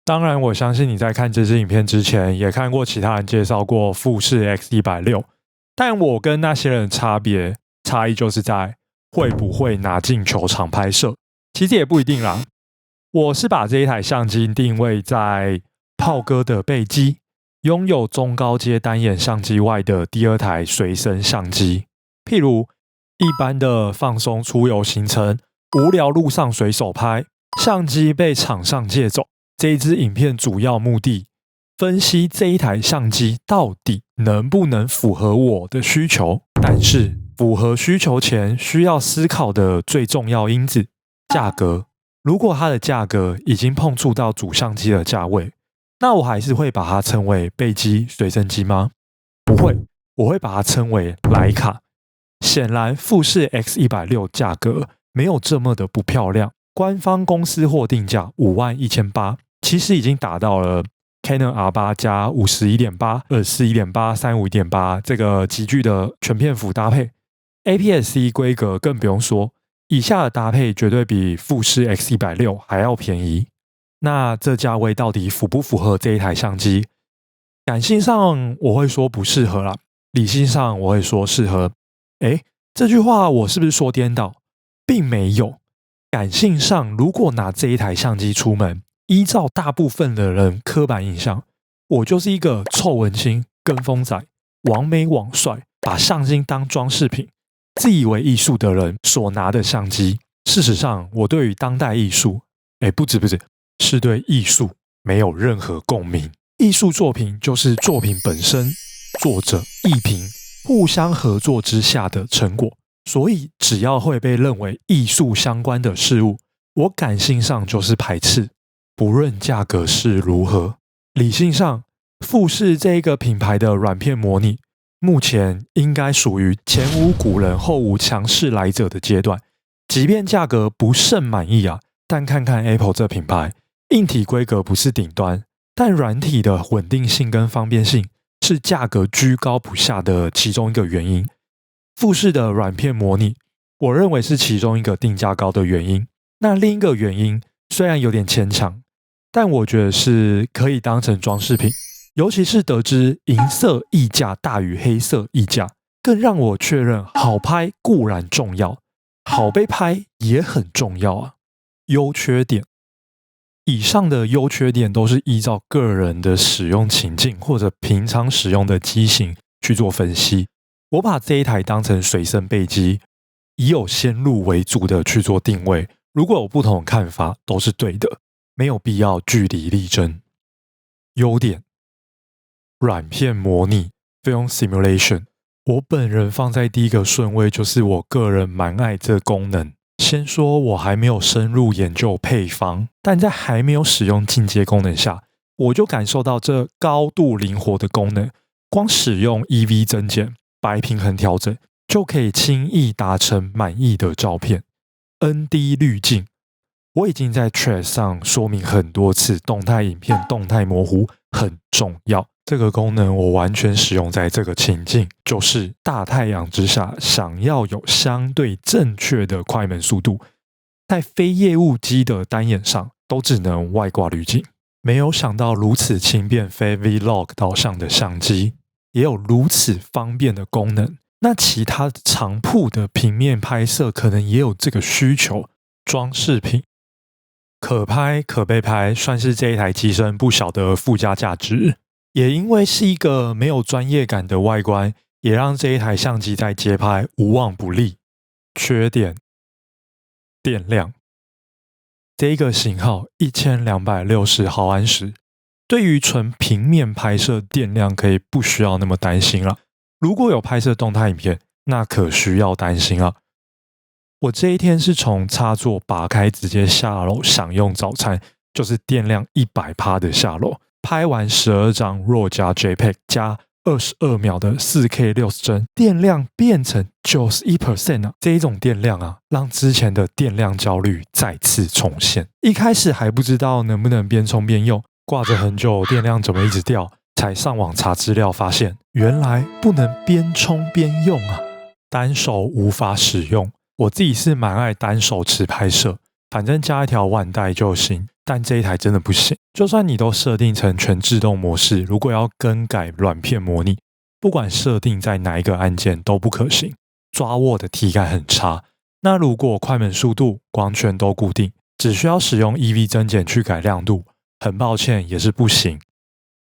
当然，我相信你在看这支影片之前，也看过其他人介绍过富士 X160，但我跟那些人差异就是在会不会拿进球场拍摄，其实也不一定啦。我是把这一台相机定位在炮哥的备机，拥有中高阶单眼相机外的第二台随身相机，譬如一般的放松出游行程，无聊路上随手拍，相机被厂商借走。这一支影片主要目的，分析这一台相机到底能不能符合我的需求。但是符合需求前需要思考的最重要因子，价格。如果它的价格已经碰触到主相机的价位，那我还是会把它称为备机随身机吗？不会，我会把它称为徕卡。显然富士 X160 价格没有这么的不漂亮，官方公司货定价51800，其实已经达到了 Canon R8 加 51.8、24.8、35.8 这个极具的全片幅搭配， APS-C 规格更不用说，以下的搭配绝对比富士 X160 还要便宜。那这价位到底符不符合这一台相机？感性上我会说不适合啦，理性上我会说适合。这句话我是不是说颠倒？并没有。感性上，如果拿这一台相机出门，依照大部分的人刻板印象，我就是一个臭文青、跟风仔、网美网帅，把相机当装饰品，自以为艺术的人所拿的相机。事实上，我对于当代艺术，不止，是对艺术没有任何共鸣。艺术作品就是作品本身，作者、艺评互相合作之下的成果。所以只要会被认为艺术相关的事物，我感性上就是排斥，不论价格是如何。理性上，富士这一个品牌的软片模拟，目前应该属于前无古人后无强势来者的阶段。即便价格不甚满意啊，但看看 Apple 这品牌，硬体规格不是顶端，但软体的稳定性跟方便性是价格居高不下的其中一个原因。富士的软片模拟，我认为是其中一个定价高的原因。那另一个原因虽然有点牵强，但我觉得是可以当成装饰品，尤其是得知银色溢价大于黑色溢价，更让我确认好拍固然重要，好被拍也很重要啊。优缺点，以上的优缺点都是依照个人的使用情境或者平常使用的机型去做分析。我把这一台当成随身备机，以有先入为主的去做定位，如果有不同的看法都是对的，没有必要据理力争。优点，软片模拟 Film Simulation， 我本人放在第一个顺位，就是我个人蛮爱这功能。先说我还没有深入研究配方，但在还没有使用进阶功能下，我就感受到这高度灵活的功能，光使用 EV 增减、白平衡调整就可以轻易达成满意的照片。ND 滤镜，我已经在 Threads 上说明很多次，动态影片动态模糊很重要。这个功能我完全使用在这个情境，就是大太阳之下想要有相对正确的快门速度，在非业务机的单眼上都只能外挂滤镜。没有想到如此轻便非 Vlog 导向的相机也有如此方便的功能，那其他长曝的平面拍摄可能也有这个需求。装饰品，可拍可被拍，算是这一台机身不小的附加价值。也因为是一个没有专业感的外观，也让这一台相机在街拍无往不利。缺点，电量，这一个型号1260毫安时，对于纯平面拍摄电量可以不需要那么担心了。如果有拍摄动态影片，那可需要担心了。我这一天是从插座拔开直接下楼享用早餐，就是电量100%的下楼，拍完12张 RAW 加 JPEG 加22秒的 4K 60帧，电量变成 91% 啊！这一种电量啊，让之前的电量焦虑再次重现。一开始还不知道能不能边充边用，挂着很久，电量怎么一直掉？才上网查资料，发现原来不能边充边用啊，单手无法使用。我自己是蛮爱单手持拍摄，反正加一条腕带就行，但这一台真的不行。就算你都设定成全自动模式，如果要更改软片模拟，不管设定在哪一个按键都不可行，抓握的体感很差。那如果快门速度、光圈都固定，只需要使用 EV 增减去改亮度，很抱歉也是不行。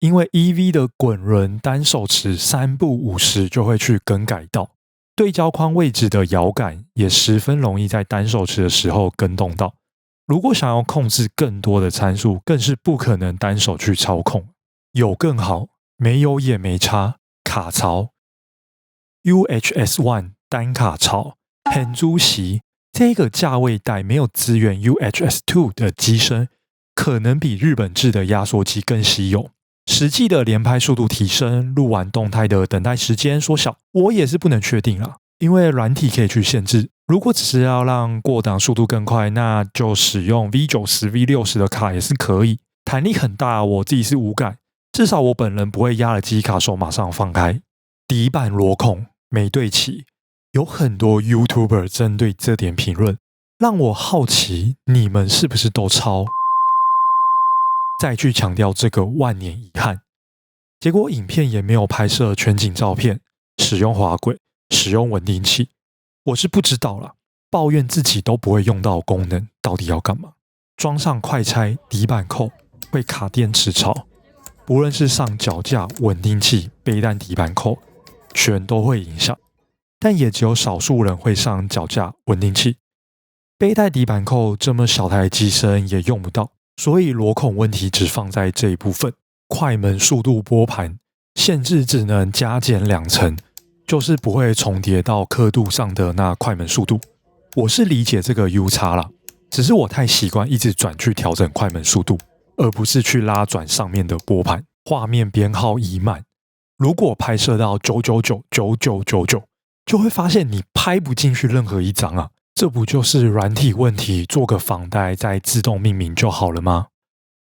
因为 EV 的滚轮单手持3步50就会去更改到，对焦框位置的摇杆也十分容易在单手持的时候跟动到。如果想要控制更多的参数，更是不可能单手去操控。有更好，没有也没差。卡槽 UHS One 单卡槽，很猪席。这个价位带没有支援 UHS 2的机身，可能比日本制的压缩机更稀有。实际的连拍速度提升，录完动态的等待时间缩小，我也是不能确定啦，因为软体可以去限制。如果只是要让过档速度更快，那就使用 V90、V60 的卡也是可以，弹力很大，我自己是无感，至少我本人不会压了机卡手马上放开。底板螺孔没对齐，有很多 YouTuber 针对这点评论，让我好奇你们是不是都抄？再去强调这个万年遗憾，结果影片也没有拍摄全景照片，使用滑轨，使用稳定器，我是不知道啦，抱怨自己都不会用到的功能，到底要干嘛？装上快拆底板扣会卡电池槽，不论是上脚架、稳定器、背带底板扣，全都会影响。但也只有少数人会上脚架、稳定器，背带底板扣这么小台机身也用不到。所以螺孔问题只放在这一部分，快门速度拨盘限制只能加减2层，就是不会重叠到刻度上的那快门速度。我是理解这个 U 差啦，只是我太习惯一直转去调整快门速度，而不是去拉转上面的拨盘。画面编号已满，如果拍摄到9999999，就会发现你拍不进去任何一张啊。这不就是软体问题，做个仿带再自动命名就好了吗？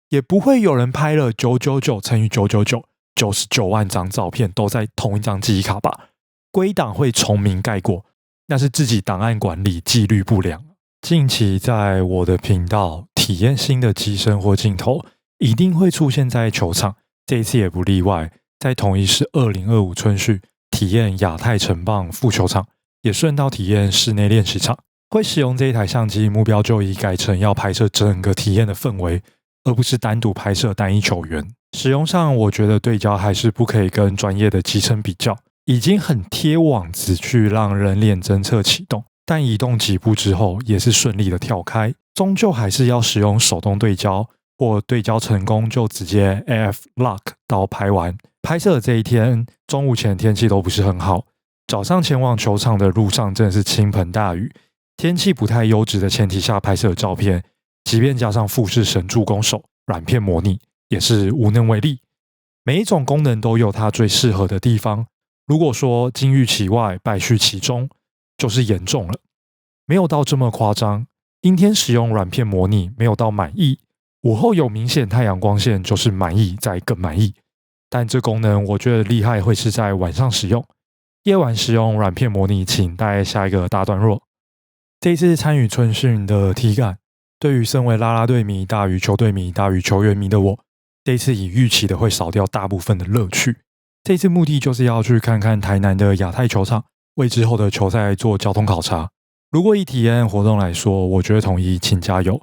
也不会有人拍了999乘以999 99万张照片都在同一张记忆卡吧？归档会重名盖过，那是自己档案管理纪律不良。近期在我的频道体验新的机身或镜头，一定会出现在球场，这一次也不例外。在同一是2025春训体验亚太城棒副球场，也顺道体验室内练习场。会使用这一台相机，目标就已改成要拍摄整个体验的氛围，而不是单独拍摄单一球员。使用上，我觉得对焦还是不可以跟专业的机身比较，已经很贴网子去让人脸侦测启动，但移动几步之后也是顺利的跳开，终究还是要使用手动对焦，或对焦成功就直接 AF Lock 到拍完。拍摄的这一天，中午前天气都不是很好，早上前往球场的路上真的是倾盆大雨。天气不太优质的前提下拍摄的照片，即便加上富士神助攻手软片模拟，也是无能为力。每一种功能都有它最适合的地方，如果说金玉其外败絮其中，就是严重了。没有到这么夸张，阴天使用软片模拟没有到满意，午后有明显太阳光线就是满意再更满意。但这功能我觉得厉害会是在晚上使用，夜晚使用软片模拟请待下一个大段落。这一次参与春训的体感，对于身为啦啦队迷大于球队迷大于球员迷的我，这一次以预期的会少掉大部分的乐趣。这一次目的就是要去看看台南的亚太球场，为之后的球赛做交通考察。如果以体验活动来说，我觉得统一请加油。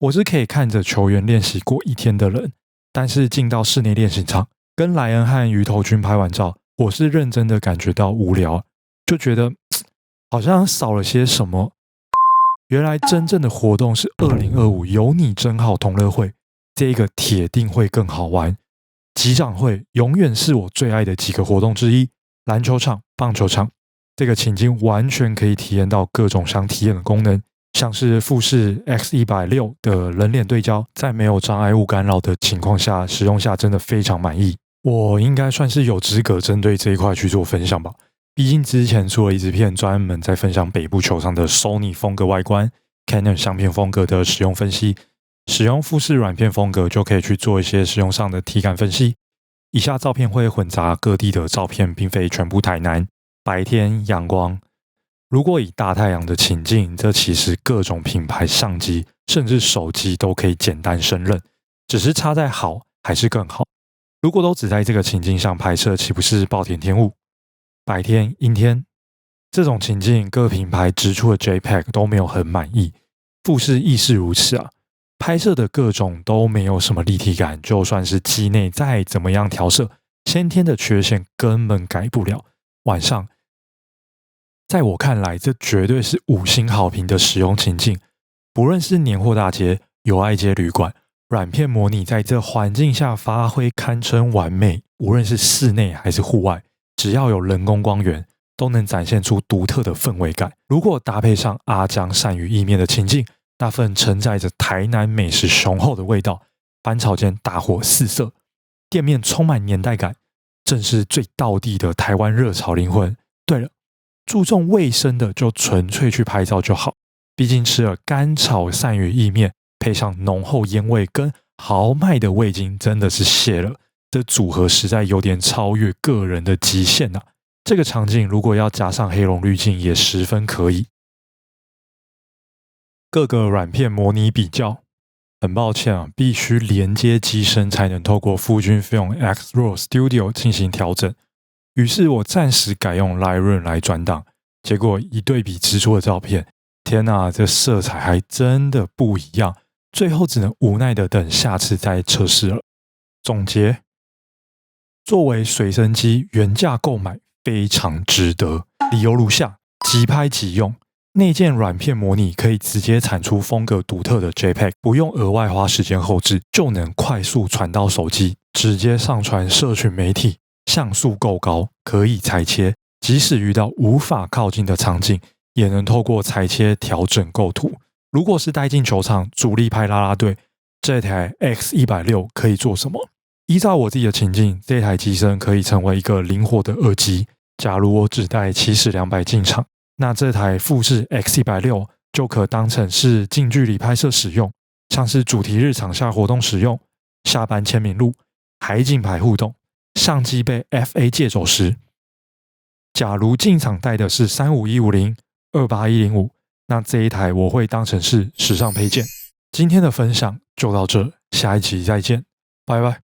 我是可以看着球员练习过一天的人，但是进到室内练习场，跟莱恩和鱼头君拍完照，我是认真的感觉到无聊，就觉得好像少了些什么。原来真正的活动是2025有你真好同乐会，这个铁定会更好玩。集长会永远是我最爱的几个活动之一，篮球场、棒球场，这个情境完全可以体验到各种想体验的功能，像是富士 X160的人脸对焦，在没有障碍物干扰的情况下使用下真的非常满意。我应该算是有资格针对这一块去做分享吧，毕竟之前出了一支片专门在分享北部球场的 Sony 风格外观 Canon 相片风格的使用分析，使用富士软片风格就可以去做一些使用上的体感分析。以下照片会混杂各地的照片，并非全部台南。白天阳光，如果以大太阳的情境，这其实各种品牌相机甚至手机都可以简单胜任，只是差在好还是更好。如果都只在这个情境上拍摄，岂不是暴殄天物？白天、阴天这种情境，各品牌直出的 JPEG 都没有很满意，富士亦是如此啊。拍摄的各种都没有什么立体感，就算是机内再怎么样调色，先天的缺陷根本改不了。晚上，在我看来，这绝对是5星好评的使用情境。不论是年货大街、友爱街旅馆，软片模拟在这环境下发挥堪称完美。无论是室内还是户外，只要有人工光源，都能展现出独特的氛围感。如果搭配上阿江鳝鱼意面的情境，那份承载着台南美食雄厚的味道，翻炒间大火四射，店面充满年代感，正是最道地的台湾热炒灵魂。对了，注重卫生的就纯粹去拍照就好，毕竟吃了干炒鳝鱼意面，配上浓厚烟味跟豪迈的味精，真的是谢了。这组合实在有点超越个人的极限啊！这个场景如果要加上黑龙滤镜，也十分可以。各个软片模拟比较，很抱歉啊，必须连接机身才能透过Fujifilm X-RAW Studio 进行调整。于是我暂时改用 Lightroom 来转档，结果一对比直出的照片，天哪，这色彩还真的不一样。最后只能无奈的等下次再测试了。总结，作为随身机原价购买非常值得，理由如下：即拍即用。内建软片模拟可以直接产出风格独特的 JPEG， 不用额外花时间后置，就能快速传到手机，直接上传社群媒体。像素够高，可以裁切，即使遇到无法靠近的场景，也能透过裁切调整构图。如果是带进球场主力拍啦啦队，这台 X160可以做什么？依照我自己的情境，这台机身可以成为一个灵活的二机。假如我只带70-200进场，那这台富士 X160就可当成是近距离拍摄使用，像是主题日场下活动使用、下班签名录、海景牌互动、相机被 FA 借走时。假如进场带的是35150、28105，那这一台我会当成是时尚配件。今天的分享就到这，下一集再见，拜拜。